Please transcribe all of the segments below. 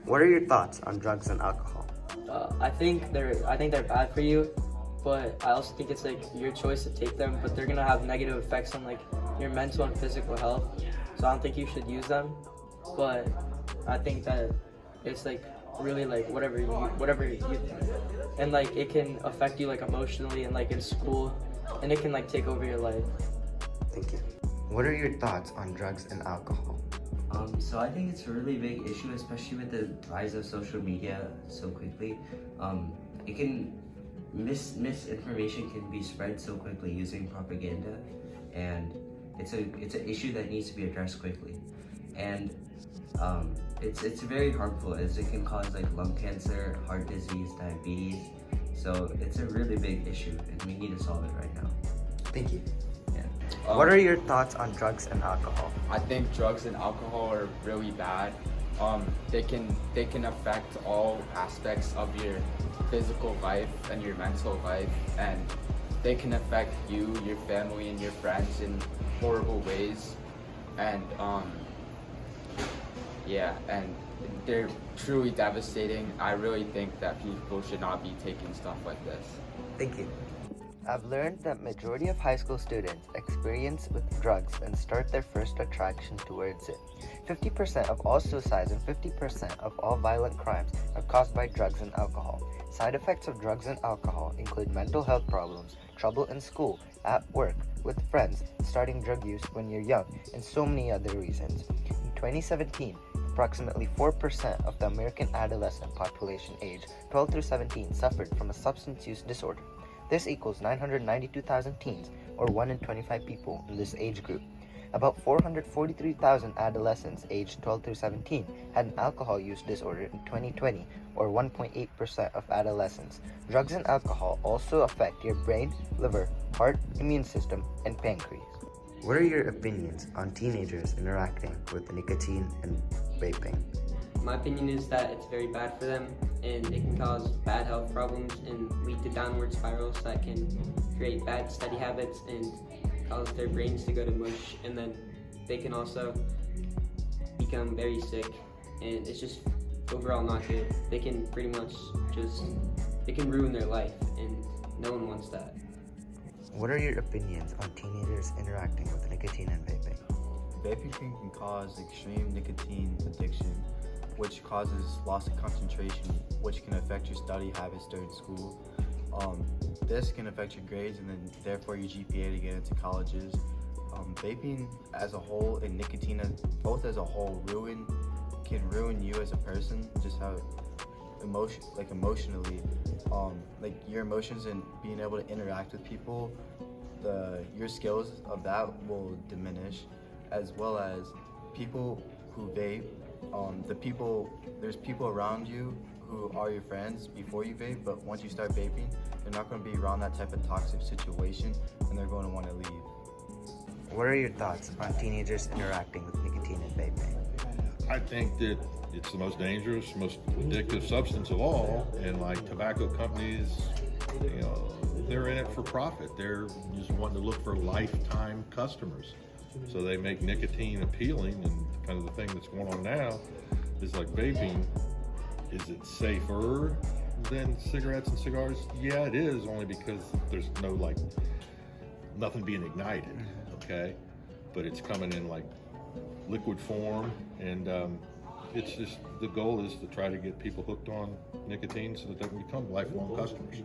What are your thoughts on drugs and alcohol? I think they're bad for you, but I also think it's like your choice to take them. But they're gonna have negative effects on like your mental and physical health. So I don't think you should use them. But I think that it's like really like whatever you and like it can affect you like emotionally and like in school, and it can like take over your life. Thank you. What are your thoughts on drugs and alcohol? So I think it's a really big issue, especially with the rise of social media so quickly. It can misinformation can be spread so quickly using propaganda, and it's an issue that needs to be addressed quickly. And it's very harmful, as it can cause like lung cancer, heart disease, diabetes. So it's a really big issue, and we need to solve it right now. Thank you. Yeah. What are your thoughts on drugs and alcohol? I think drugs and alcohol are really bad. They can affect all aspects of your physical life and your mental life, and they can affect you, your family, and your friends in horrible ways. And and they're truly devastating. I really think that people should not be taking stuff like this. Thank you. I've learned that majority of high school students experience with drugs and start their first attraction towards it. 50% of all suicides and 50% of all violent crimes are caused by drugs and alcohol. Side effects of drugs and alcohol include mental health problems, trouble in school, at work, with friends, starting drug use when you're young, and so many other reasons. In 2017, approximately 4% of the American adolescent population aged 12 through 17 suffered from a substance use disorder. This equals 992,000 teens, or 1 in 25 people in this age group. About 443,000 adolescents aged 12 through 17 had an alcohol use disorder in 2020, or 1.8% of adolescents. Drugs and alcohol also affect your brain, liver, heart, immune system, and pancreas. What are your opinions on teenagers interacting with nicotine and vaping? My opinion is that it's very bad for them, and it can cause bad health problems and lead to downward spirals that can create bad study habits and cause their brains to go to mush, and then they can also become very sick, and it's just overall not good. They can pretty much it can ruin their life, and no one wants that. What are your opinions on teenagers interacting with nicotine and vaping? Vaping can cause extreme nicotine addiction, which causes loss of concentration, which can affect your study habits during school. This can affect your grades and then therefore your GPA to get into colleges. Vaping as a whole and nicotine both as a whole can ruin you as a person, just how emotionally, like your emotions and being able to interact with people, your skills of that will diminish, as well as people who vape. There's people around you who are your friends before you vape, but once you start vaping, they're not going to be around that type of toxic situation, and they're going to want to leave. What are your thoughts on teenagers interacting with nicotine and vaping? I think that it's the most dangerous, most addictive substance of all, and like tobacco companies, they're in it for profit. They're just wanting to look for lifetime customers. So they make nicotine appealing, and kind of the thing that's going on now is like vaping. Is it safer than cigarettes and cigars? Yeah, it is, only because there's nothing being ignited, okay? But it's coming in like liquid form, and it's just, the goal is to try to get people hooked on nicotine so that they can become lifelong customers.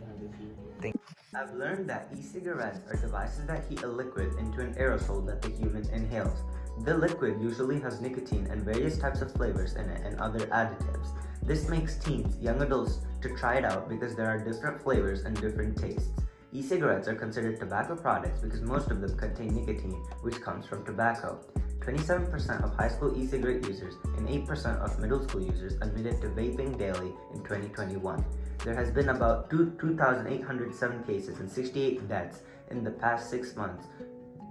I've learned that e-cigarettes are devices that heat a liquid into an aerosol that the human inhales. The liquid usually has nicotine and various types of flavors in it and other additives. This makes teens, young adults, to try it out because there are different flavors and different tastes. E-cigarettes are considered tobacco products because most of them contain nicotine, which comes from tobacco. 27% of high school e-cigarette users and 8% of middle school users admitted to vaping daily in 2021. There has been about 2,807 cases and 68 deaths in the past 6 months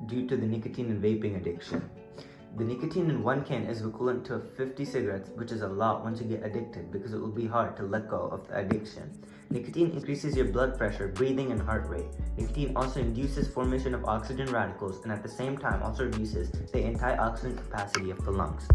due to the nicotine and vaping addiction. The nicotine in one can is equivalent to 50 cigarettes, which is a lot once you get addicted because it will be hard to let go of the addiction. Nicotine increases your blood pressure, breathing, and heart rate. Nicotine also induces formation of oxygen radicals and at the same time also reduces the antioxidant capacity of the lungs.